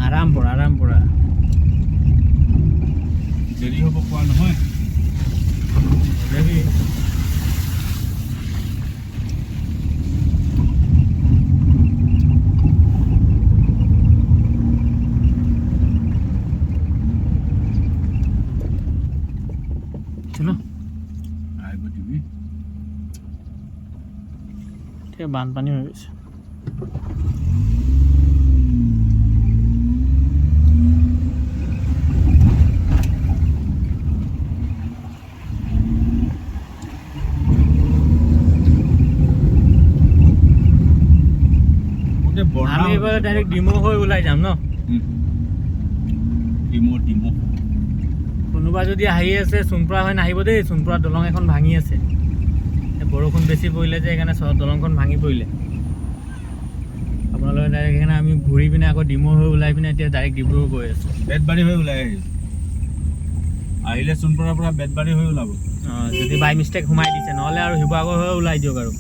আৰাম পৰা দেৰি হ'ব কোৱা নহয় দেৰি চলো আহিব টিভি এতিয়া বানপানী হৈ গৈছে আমি এবাৰ ডাইৰেক্ট ডিমৌ হৈ ওলাই যাম ন ডিমৌ কোনোবা যদি আহি আছে চোনপুৰা হৈ নাহিব দেই চোনপুৰা দলং এখন ভাঙি আছে বৰষুণ বেছি পৰিলে যে সেইকাৰণে দলংখন ভাঙি পৰিলে আপোনালোকে ডাইৰেক্ট সেইকাৰণে আমি ঘূৰি পিনে আকৌ ডিমৌ হৈ ওলাই পিনে এতিয়া ডাইৰেক্ট ডিব্ৰুগড় গৈ আছোঁ বেতবাৰী হৈ ওলাই আহিলে চোনপুৰাৰ পৰা বেতবাৰী হৈ ওলাব যদি বাই মিষ্টেক সোমাই দিছে নহ'লে আৰু শিৱসাগৰ হৈ ওলাই দিয়ক আৰু